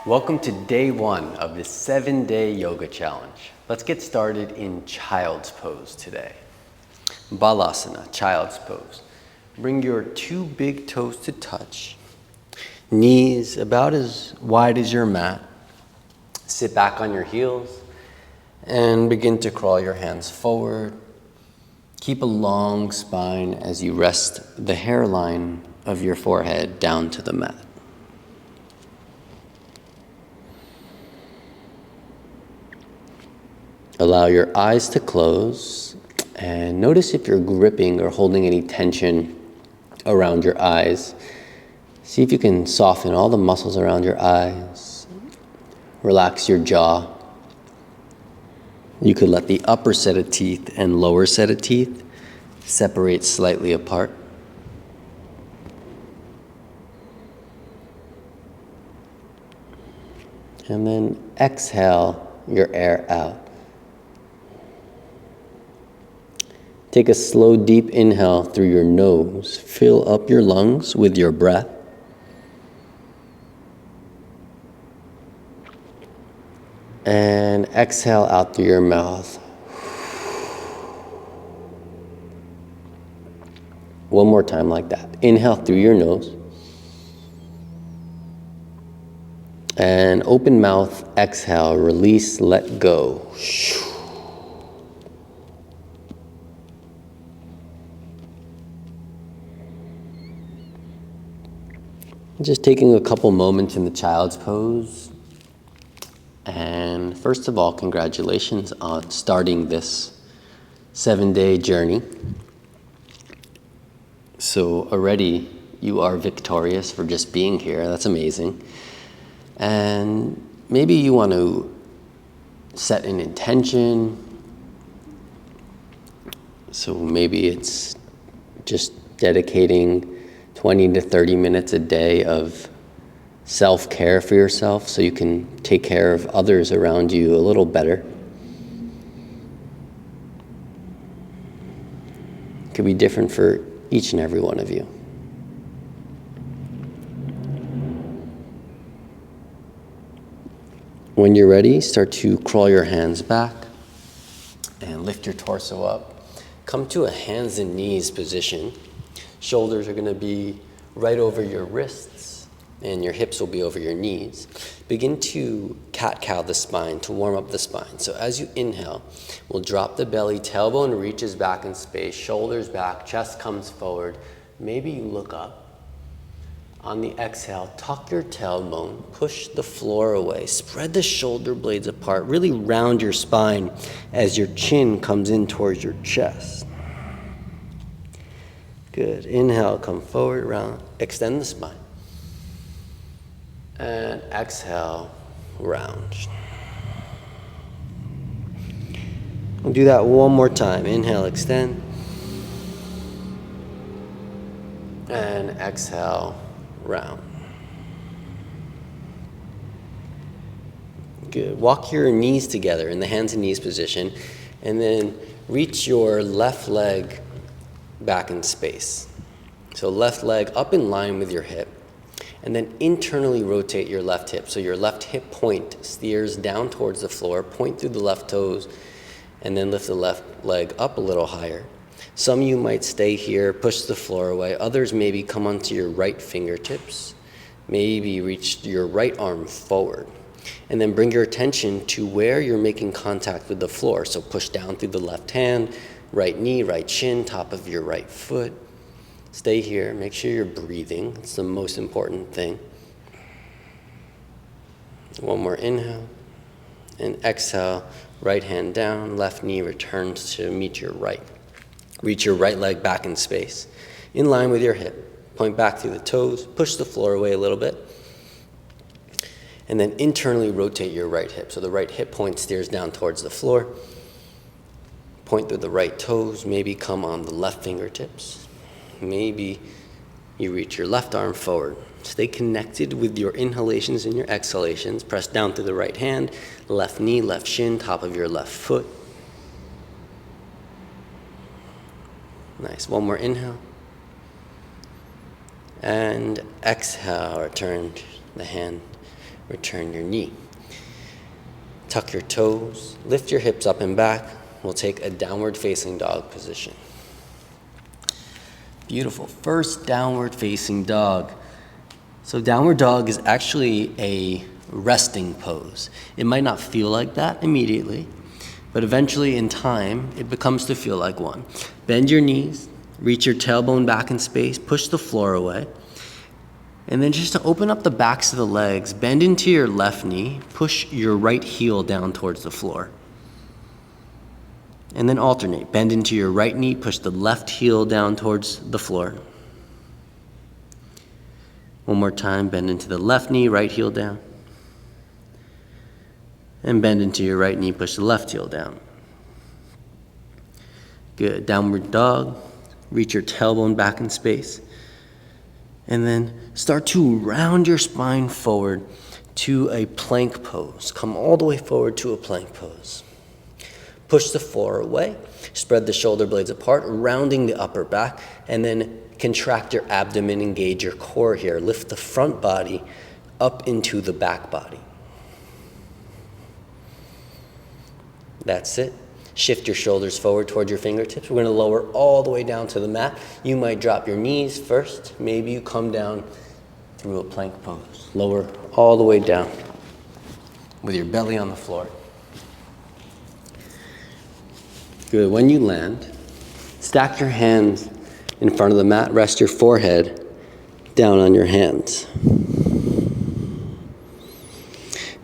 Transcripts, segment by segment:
Welcome to day one of this 7-day yoga challenge. Let's get started in child's pose today. Balasana, child's pose. Bring your 2 big toes to touch. Knees about as wide as your mat. Sit back on your heels and begin to crawl your hands forward. Keep a long spine as you rest the hairline of your forehead down to the mat. Allow your eyes to close and notice if you're gripping or holding any tension around your eyes. See if you can soften all the muscles around your eyes. Relax your jaw. You could let the upper set of teeth and lower set of teeth separate slightly apart. And then exhale your air out. Take a slow, deep inhale through your nose. Fill up your lungs with your breath. And exhale out through your mouth. One more time like that. Inhale through your nose. And open mouth, exhale, release, let go. Just taking a couple moments in the child's pose. And first of all, congratulations on starting this 7-day journey. So already you are victorious for just being here. That's amazing. And maybe you want to set an intention. So maybe it's just dedicating 20 to 30 minutes a day of self-care for yourself so you can take care of others around you a little better. It could be different for each and every one of you. When you're ready, start to crawl your hands back and lift your torso up. Come to a hands and knees position. Shoulders are going to be right over your wrists and your hips will be over your knees. Begin to cat-cow the spine to warm up the spine. So as you inhale, we'll drop the belly, tailbone reaches back in space, shoulders back, chest comes forward. Maybe you look up. On the exhale, tuck your tailbone, push the floor away, spread the shoulder blades apart, really round your spine as your chin comes in towards your chest. Good. Inhale, come forward, round, extend the spine. And exhale, round. We'll do that one more time. Inhale, extend. And exhale, round. Good. Walk your knees together in the hands and knees position, and then reach your left leg back in space. So left leg up in line with your hip, and then internally rotate your left hip. So your left hip point steers down towards the floor, point through the left toes, and then lift the left leg up a little higher. Some of you might stay here, push the floor away. Others maybe come onto your right fingertips. Maybe reach your right arm forward. And then bring your attention to where you're making contact with the floor. So push down through the left hand, right knee, right shin, top of your right foot. Stay here. Make sure you're breathing. It's the most important thing. One more inhale. And exhale, right hand down, left knee returns to meet your right. Reach your right leg back in space, in line with your hip. Point back through the toes, push the floor away a little bit. And then internally rotate your right hip. So the right hip point steers down towards the floor. Point through the right toes, maybe come on the left fingertips. Maybe you reach your left arm forward. Stay connected with your inhalations and your exhalations. Press down through the right hand, left knee, left shin, top of your left foot. Nice. One more inhale. And exhale, return the hand return your knee. Tuck your toes, lift your hips up and back. We'll take a downward facing dog position. Beautiful. First downward facing dog. So downward dog is actually a resting pose. It might not feel like that immediately, but eventually in time, it becomes to feel like one. Bend your knees, reach your tailbone back in space, push the floor away. And then just to open up the backs of the legs, bend into your left knee, push your right heel down towards the floor. And then alternate. Bend into your right knee, push the left heel down towards the floor. One more time, bend into the left knee, right heel down. And bend into your right knee, push the left heel down. Good. Downward dog. Reach your tailbone back in space. And then start to round your spine forward to a plank pose. Come all the way forward to a plank pose. Push the floor away, spread the shoulder blades apart, rounding the upper back, and then contract your abdomen, engage your core here. Lift the front body up into the back body. That's it. Shift your shoulders forward towards your fingertips. We're going to lower all the way down to the mat. You might drop your knees first. Maybe you come down through a plank pose. Lower all the way down with your belly on the floor. Good. When you land, stack your hands in front of the mat. Rest your forehead down on your hands.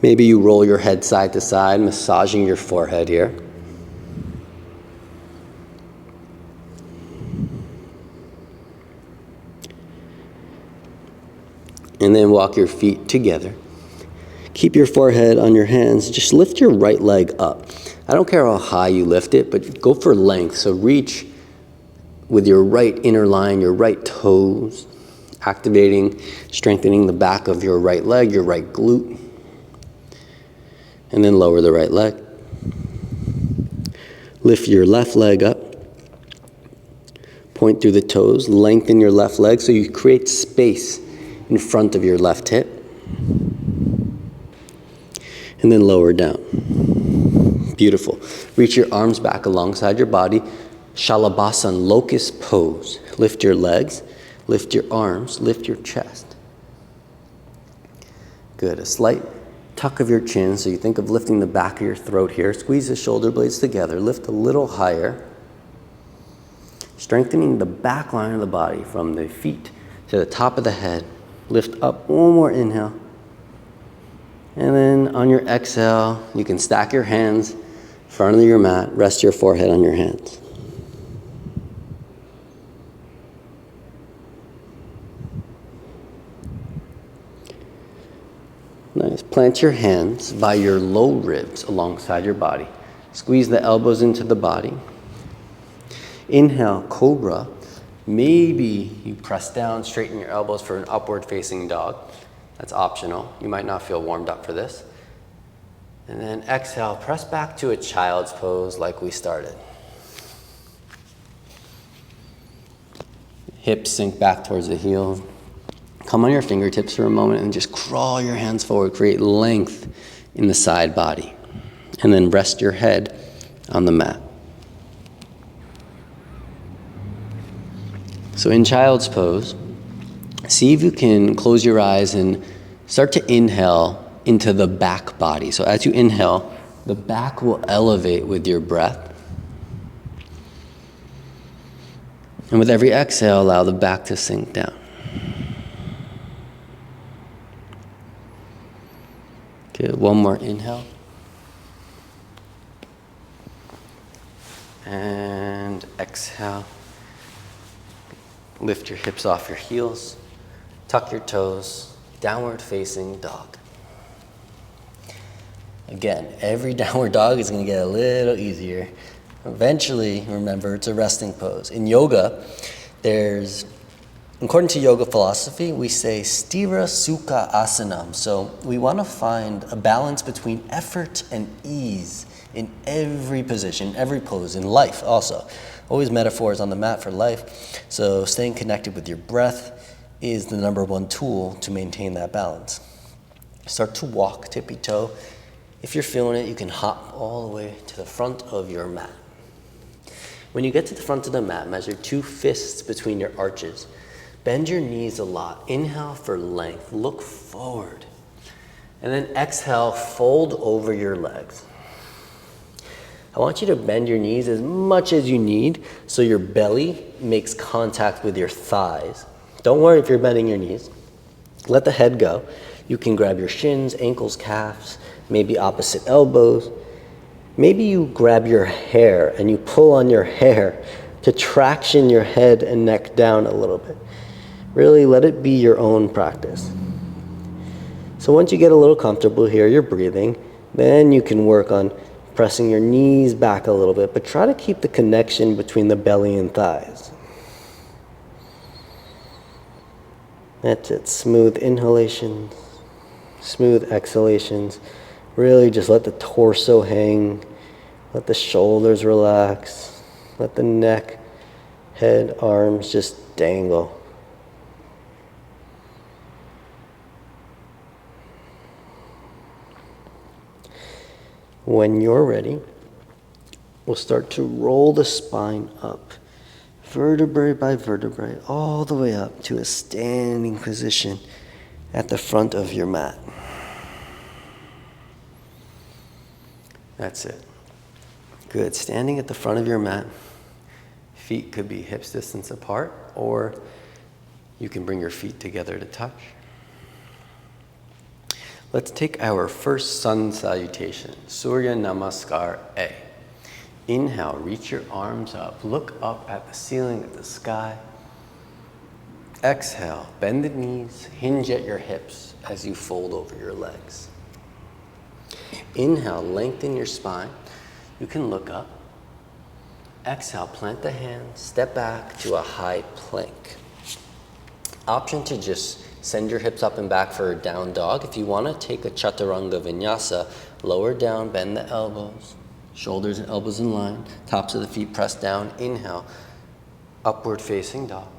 Maybe you roll your head side to side, massaging your forehead here. And then walk your feet together. Keep your forehead on your hands. Just lift your right leg up. I don't care how high you lift it, but go for length. So reach with your right inner line, your right toes, activating, strengthening the back of your right leg, your right glute. And then lower the right leg. Lift your left leg up. Point through the toes. Lengthen your left leg so you create space in front of your left hip. And then lower down. Beautiful. Reach your arms back alongside your body. Shalabhasana, locust pose. Lift your legs, lift your arms, lift your chest. Good. A slight tuck of your chin, so you think of lifting the back of your throat here. Squeeze the shoulder blades together. Lift a little higher. Strengthening the back line of the body from the feet to the top of the head. Lift up. One more inhale. And then on your exhale, you can stack your hands in front of your mat. Rest your forehead on your hands. Nice. Plant your hands by your low ribs alongside your body. Squeeze the elbows into the body. Inhale, cobra. Maybe you press down, straighten your elbows for an upward facing dog. That's optional. You might not feel warmed up for this. And then exhale, press back to a child's pose like we started. Hips sink back towards the heels. Come on your fingertips for a moment and just crawl your hands forward. Create length in the side body. And then rest your head on the mat. So in child's pose, see if you can close your eyes and start to inhale into the back body. So as you inhale, the back will elevate with your breath. And with every exhale, allow the back to sink down. Good. One more inhale. And exhale. Lift your hips off your heels. Tuck your toes. Downward facing dog. Again, every downward dog is going to get a little easier. Eventually, remember, it's a resting pose. In yoga, according to yoga philosophy, we say stira sukha asanam. So we want to find a balance between effort and ease in every position, every pose, in life also. Always metaphors on the mat for life. So staying connected with your breath is the number one tool to maintain that balance. Start to walk tippy toe. If you're feeling it, you can hop all the way to the front of your mat. When you get to the front of the mat, measure 2 fists between your arches. Bend your knees a lot. Inhale for length. Look forward. And then exhale, fold over your legs. I want you to bend your knees as much as you need so your belly makes contact with your thighs. Don't worry if you're bending your knees. Let the head go. You can grab your shins, ankles, calves, maybe opposite elbows. Maybe you grab your hair and you pull on your hair to traction your head and neck down a little bit. Really let it be your own practice. So once you get a little comfortable here, you're breathing, then you can work on pressing your knees back a little bit, but try to keep the connection between the belly and thighs. That's it. Smooth inhalations, smooth exhalations. Really just let the torso hang, let the shoulders relax, let the neck, head, arms just dangle. When you're ready, we'll start to roll the spine up, vertebrae by vertebrae, all the way up to a standing position at the front of your mat. That's it. Good. Standing at the front of your mat, feet could be hips distance apart, or you can bring your feet together to touch. Let's take our first sun salutation, Surya Namaskar A. Inhale, reach your arms up, look up at the ceiling of the sky. Exhale, bend the knees, hinge at your hips as you fold over your legs. Inhale, lengthen your spine. You can look up. Exhale, plant the hands, step back to a high plank. Option to just send your hips up and back for a down dog. If you want to take a chaturanga vinyasa, lower down, bend the elbows, shoulders and elbows in line, tops of the feet pressed down. Inhale, upward facing dog.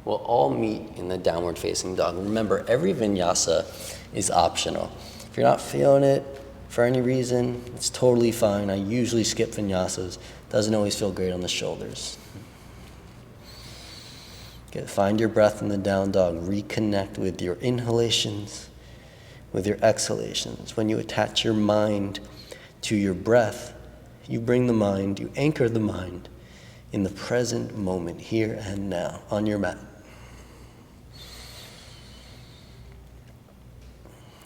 We'll all meet in the downward facing dog. Remember, every vinyasa is optional. If you're not feeling it for any reason, it's totally fine. I usually skip vinyasas. Doesn't always feel great on the shoulders. Find your breath in the down dog. Reconnect with your inhalations, with your exhalations. When you attach your mind to your breath, you bring the mind, you anchor the mind in the present moment, here and now, on your mat.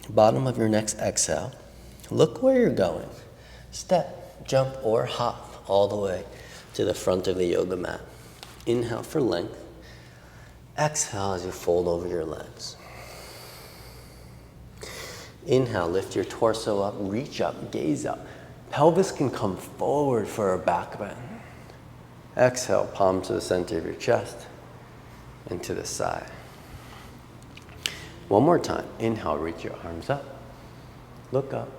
Bottom of your next exhale, look where you're going. Step, jump, or hop all the way to the front of the yoga mat. Inhale for length. Exhale as you fold over your legs. Inhale, lift your torso up, reach up, gaze up. Pelvis can come forward for a back bend. Exhale, palm to the center of your chest and to the side. One more time. Inhale, reach your arms up. Look up.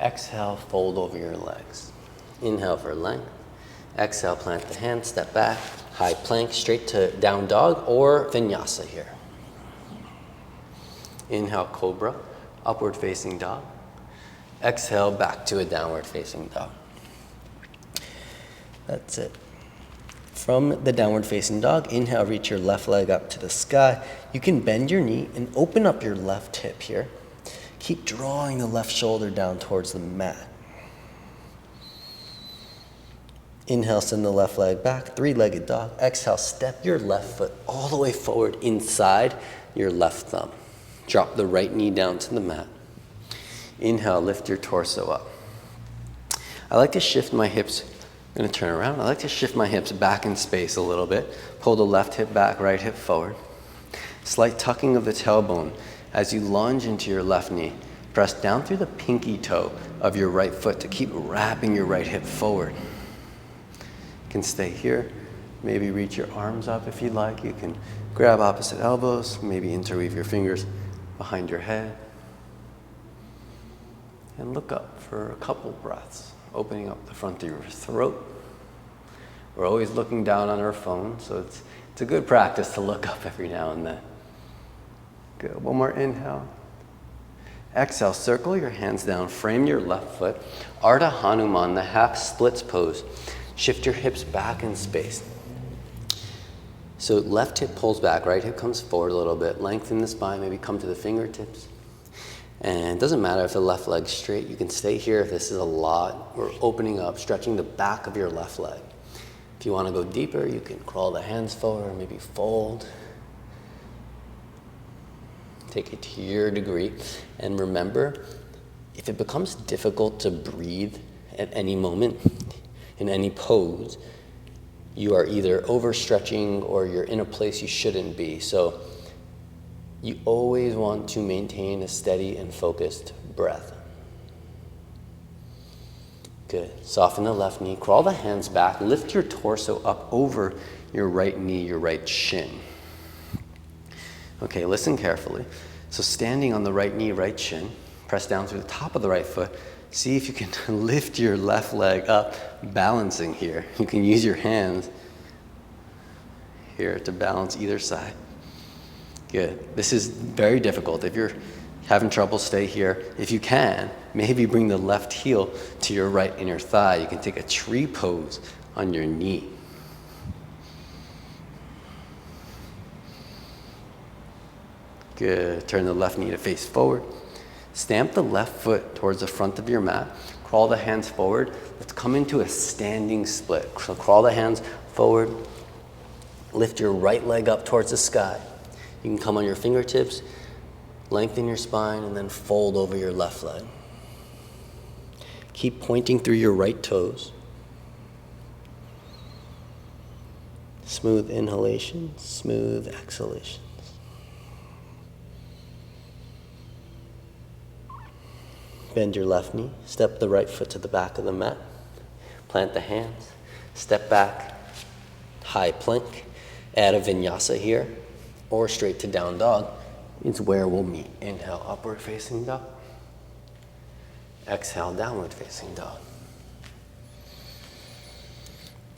Exhale, fold over your legs. Inhale for length. Exhale, plant the hands, step back. High plank, straight to down dog or vinyasa here. Inhale, cobra, upward facing dog. Exhale, back to a downward facing dog. That's it. From the downward facing dog, inhale, reach your left leg up to the sky. You can bend your knee and open up your left hip here. Keep drawing the left shoulder down towards the mat. Inhale, send the left leg back, three-legged dog. Exhale, step your left foot all the way forward inside your left thumb. Drop the right knee down to the mat. Inhale, lift your torso up. I like to shift my hips. I'm going to turn around. I like to shift my hips back in space a little bit. Pull the left hip back, right hip forward. Slight tucking of the tailbone as you lunge into your left knee. Press down through the pinky toe of your right foot to keep wrapping your right hip forward. You can stay here, maybe reach your arms up if you'd like. You can grab opposite elbows, maybe interweave your fingers behind your head. And look up for a couple breaths, opening up the front of your throat. We're always looking down on our phone, so it's a good practice to look up every now and then. Good. One more inhale. Exhale, circle your hands down, frame your left foot. Ardha Hanuman, the half splits pose. Shift your hips back in space. So left hip pulls back, right hip comes forward a little bit. Lengthen the spine, maybe come to the fingertips. And it doesn't matter if the left leg's straight. You can stay here if this is a lot. We're opening up, stretching the back of your left leg. If you want to go deeper, you can crawl the hands forward, maybe fold. Take it to your degree. And remember, if it becomes difficult to breathe at any moment, in any pose, you are either overstretching or you're in a place you shouldn't be. So you always want to maintain a steady and focused breath. Good. Soften the left knee. Crawl the hands back. Lift your torso up over your right knee, your right shin. Okay, listen carefully. So standing on the right knee, right shin, press down through the top of the right foot. See if you can lift your left leg up, balancing here. You can use your hands here to balance either side. Good. This is very difficult. If you're having trouble, stay here. If you can, maybe bring the left heel to your right inner thigh. You can take a tree pose on your knee. Good. Turn the left knee to face forward. Stamp the left foot towards the front of your mat. Crawl the hands forward. Let's come into a standing split. So crawl the hands forward. Lift your right leg up towards the sky. You can come on your fingertips, lengthen your spine, and then fold over your left leg. Keep pointing through your right toes. Smooth inhalation, smooth exhalations. Bend your left knee, step the right foot to the back of the mat, plant the hands, step back, high plank, add a vinyasa here, or straight to down dog is where we'll meet. Inhale, upward facing dog. Exhale, downward facing dog.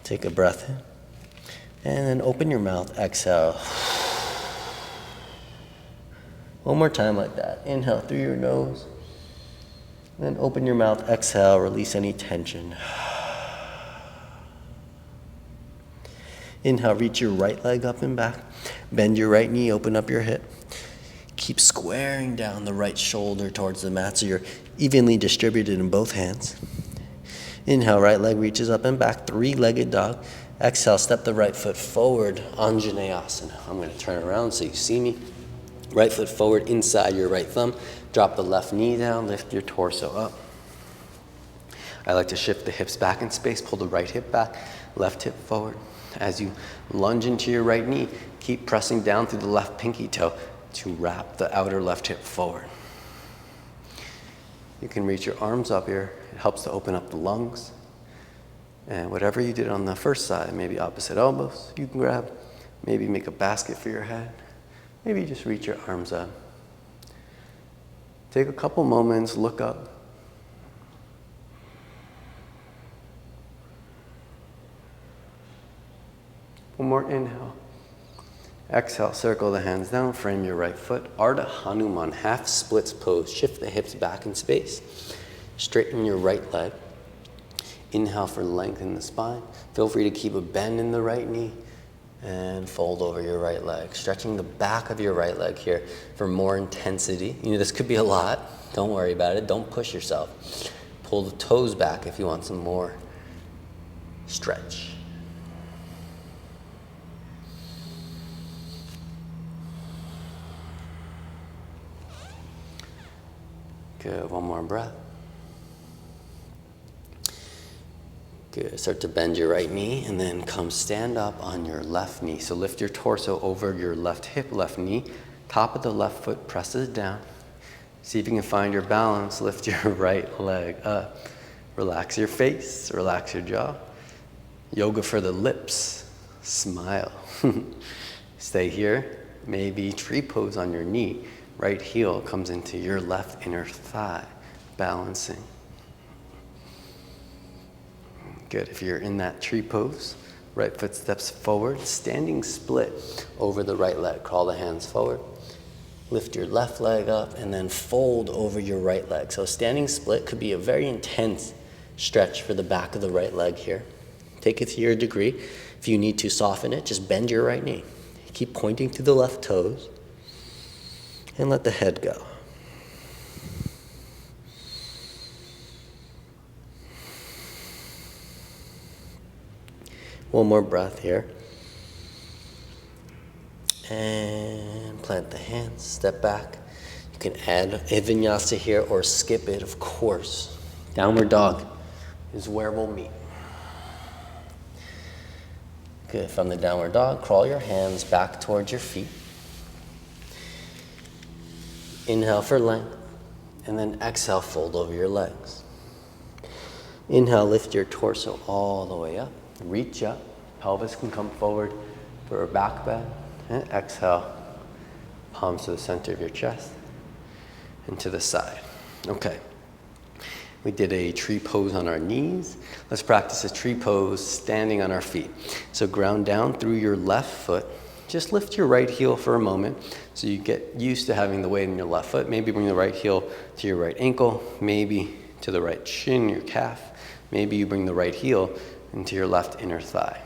Take a breath in, and then open your mouth, exhale. One more time like that. Inhale through your nose. Then open your mouth, exhale, release any tension. Inhale, reach your right leg up and back. Bend your right knee, open up your hip. Keep squaring down the right shoulder towards the mat so you're evenly distributed in both hands. Inhale, right leg reaches up and back, three-legged dog. Exhale, step the right foot forward, Anjaneyasana. I'm going to turn around so you see me. Right foot forward inside your right thumb. Drop the left knee down, lift your torso up. I like to shift the hips back in space, pull the right hip back, left hip forward. As you lunge into your right knee, keep pressing down through the left pinky toe to wrap the outer left hip forward. You can reach your arms up here. It helps to open up the lungs. And whatever you did on the first side, maybe opposite elbows, you can grab. Maybe make a basket for your head. Maybe just reach your arms up. Take a couple moments, look up. One more inhale. Exhale, circle the hands down, frame your right foot. Ardha Hanuman, half splits pose. Shift the hips back in space. Straighten your right leg. Inhale for length in the spine. Feel free to keep a bend in the right knee. And fold over your right leg. Stretching the back of your right leg here for more intensity. You know, this could be a lot. Don't worry about it. Don't push yourself. Pull the toes back if you want some more stretch. Good, one more breath. Good, start to bend your right knee and then come stand up on your left knee. So lift your torso over your left hip, left knee. Top of the left foot presses down. See if you can find your balance. Lift your right leg up. Relax your face, relax your jaw. Yoga for the lips, smile. Stay here, maybe tree pose on your knee. Right heel comes into your left inner thigh, balancing. Good, if you're in that tree pose, right foot steps forward, standing split over the right leg. Crawl the hands forward. Lift your left leg up and then fold over your right leg. So standing split could be a very intense stretch for the back of the right leg here. Take it to your degree. If you need to soften it, just bend your right knee. Keep pointing to the left toes and let the head go. One more breath here. And plant the hands, step back. You can add a vinyasa here or skip it, of course. Downward dog is where we'll meet. Good, from the downward dog, crawl your hands back towards your feet. Inhale for length, and then exhale, fold over your legs. Inhale, lift your torso all the way up. Reach up, pelvis can come forward for a back bend. And exhale, palms to the center of your chest and to the side. Okay, we did a tree pose on our knees. Let's practice a tree pose standing on our feet. So ground down through your left foot. Just lift your right heel for a moment so you get used to having the weight in your left foot. Maybe bring the right heel to your right ankle, maybe to the right shin, your calf. Maybe you bring the right heel into your left inner thigh.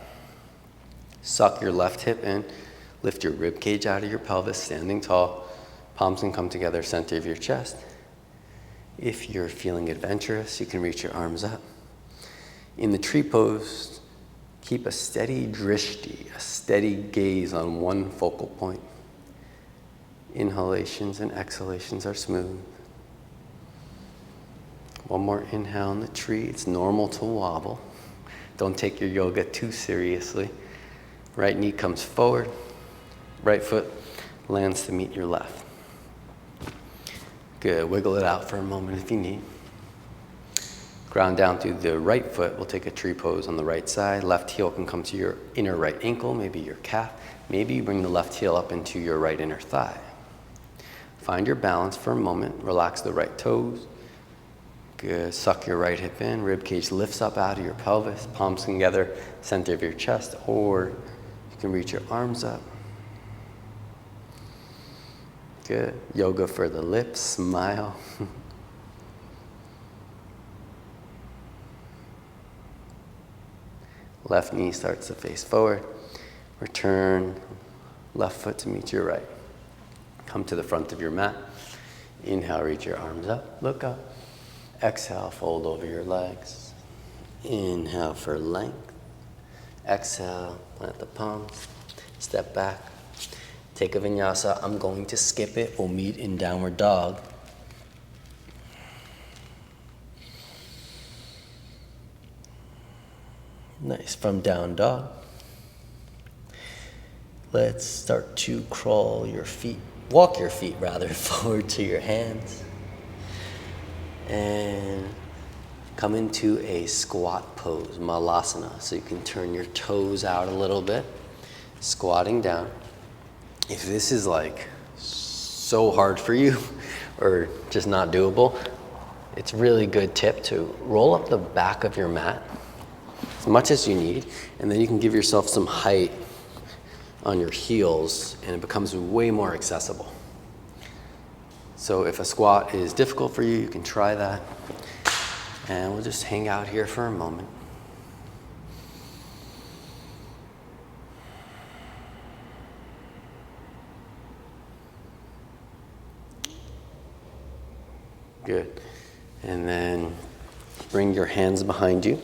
Suck your left hip in. Lift your rib cage out of your pelvis, standing tall. Palms can come together, center of your chest. If you're feeling adventurous, you can reach your arms up. In the tree pose, keep a steady drishti, a steady gaze on one focal point. Inhalations and exhalations are smooth. One more inhale in the tree. It's normal to wobble. Don't take your yoga too seriously. Right knee comes forward. Right foot lands to meet your left. Good, wiggle it out for a moment if you need. Ground down through the right foot. We'll take a tree pose on the right side. Left heel can come to your inner right ankle, maybe your calf. Maybe you bring the left heel up into your right inner thigh. Find your balance for a moment. Relax the right toes. Good, suck your right hip in. Rib cage lifts up out of your pelvis. Palms together, center of your chest, or you can reach your arms up. Good. Yoga for the lips. Smile. Left knee starts to face forward. Return left foot to meet your right. Come to the front of your mat. Inhale, reach your arms up. Look up. Exhale, fold over your legs. Inhale for length. Exhale, plant the palms. Step back. Take a vinyasa. I'm going to skip it. We'll meet in downward dog. Nice. From down dog, let's start to crawl your feet, walk your feet rather, forward to your hands. And come into a squat pose, malasana. So you can turn your toes out a little bit, squatting down. If this is like so hard for you or just not doable, it's a really good tip to roll up the back of your mat as much as you need, and then you can give yourself some height on your heels and it becomes way more accessible. So if a squat is difficult for you, you can try that. And we'll just hang out here for a moment. Good. And then bring your hands behind you.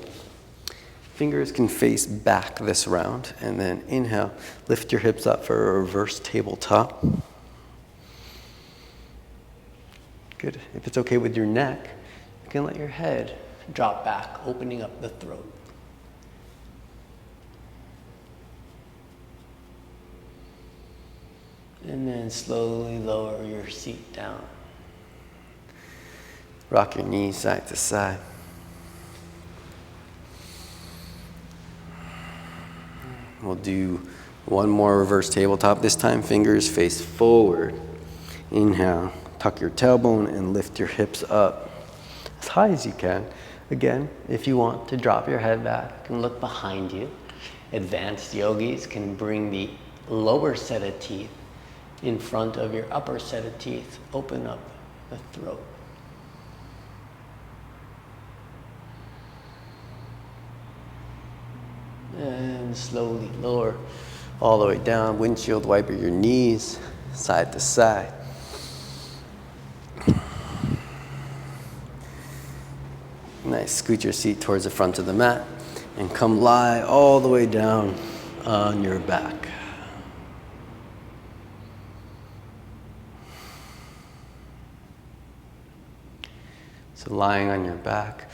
Fingers can face back this round. And then inhale, lift your hips up for a reverse tabletop. Good. If it's okay with your neck, you can let your head drop back, opening up the throat. And then slowly lower your seat down. Rock your knees side to side. We'll do one more reverse tabletop. This time, fingers face forward. Inhale, tuck your tailbone and lift your hips up as high as you can. Again, if you want to drop your head back, you can look behind you. Advanced yogis can bring the lower set of teeth in front of your upper set of teeth. Open up the throat. And slowly lower all the way down. Windshield wiper your knees, side to side. Nice. Scoot your seat towards the front of the mat and come lie all the way down on your back. So lying on your back,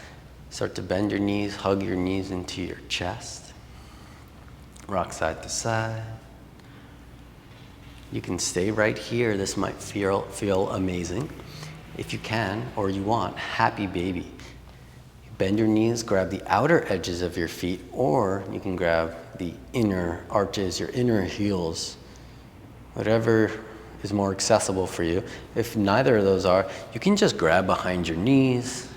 start to bend your knees, hug your knees into your chest. Rock side to side. You can stay right here. This might feel amazing. If you can, or you want, happy baby. Bend your knees, grab the outer edges of your feet, or you can grab the inner arches, your inner heels, whatever is more accessible for you. If neither of those are, you can just grab behind your knees,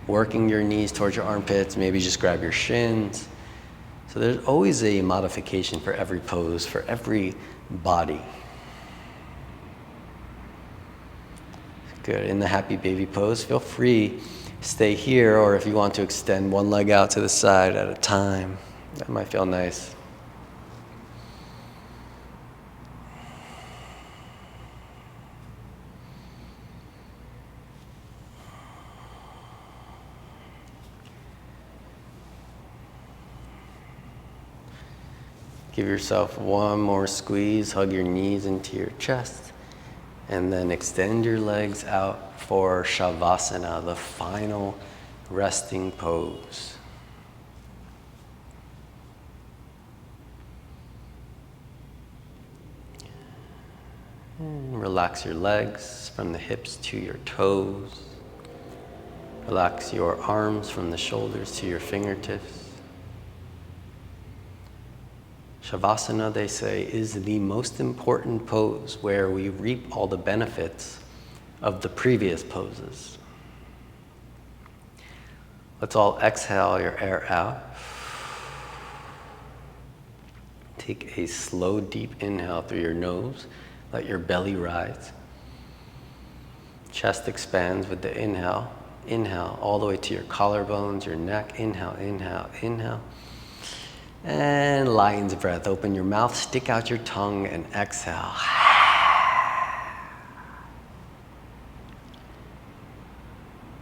working your knees towards your armpits, maybe just grab your shins. So there's always a modification for every pose, for every body. Good. In the happy baby pose, feel free, stay here, or if you want to extend one leg out to the side at a time, that might feel nice. Give yourself one more squeeze, hug your knees into your chest, and then extend your legs out for Shavasana, the final resting pose. And relax your legs from the hips to your toes. Relax your arms from the shoulders to your fingertips. Shavasana, they say, is the most important pose where we reap all the benefits of the previous poses. Let's all exhale your air out. Take a slow, deep inhale through your nose. Let your belly rise. Chest expands with the inhale. Inhale all the way to your collarbones, your neck. Inhale, inhale, inhale. And lion's breath. Open your mouth, stick out your tongue, and exhale.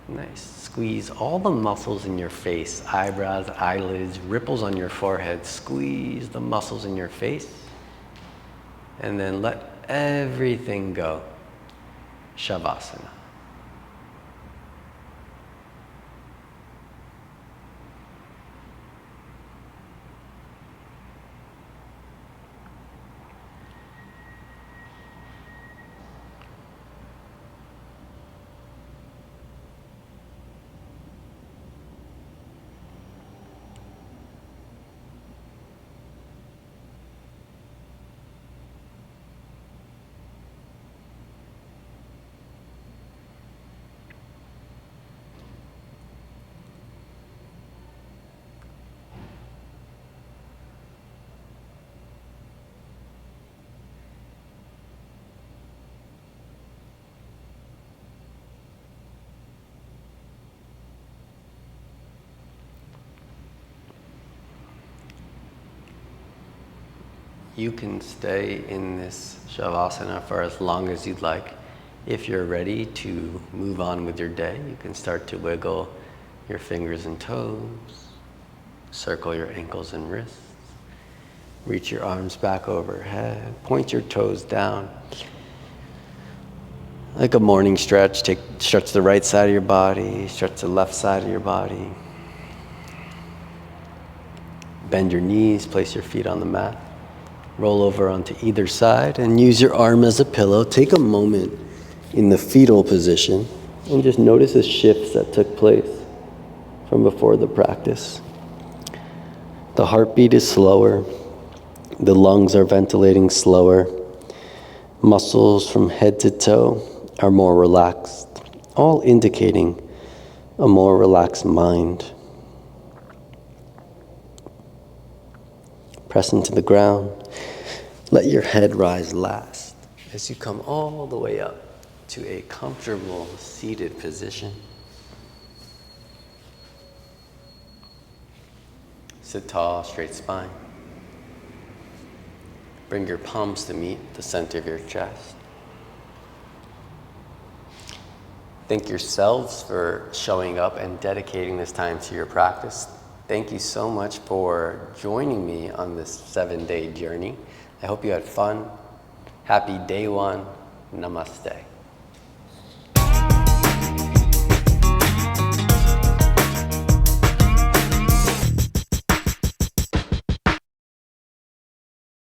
Nice. Squeeze all the muscles in your face, eyebrows, eyelids, ripples on your forehead. Squeeze the muscles in your face. And then let everything go. Shavasana. You can stay in this Shavasana for as long as you'd like. If you're ready to move on with your day, you can start to wiggle your fingers and toes, circle your ankles and wrists, reach your arms back overhead, point your toes down. Like a morning stretch, stretch the right side of your body, stretch the left side of your body. Bend your knees, place your feet on the mat. Roll over onto either side and use your arm as a pillow. Take a moment in the fetal position and just notice the shifts that took place from before the practice. The heartbeat is slower. The lungs are ventilating slower. Muscles from head to toe are more relaxed, all indicating a more relaxed mind. Press into the ground. Let your head rise last. as you come all the way up to a comfortable seated position. Sit tall, straight spine. Bring your palms to meet the center of your chest. Thank yourselves for showing up and dedicating this time to your practice. Thank you so much for joining me on this 7-day journey. I hope you had fun. Happy day one. Namaste.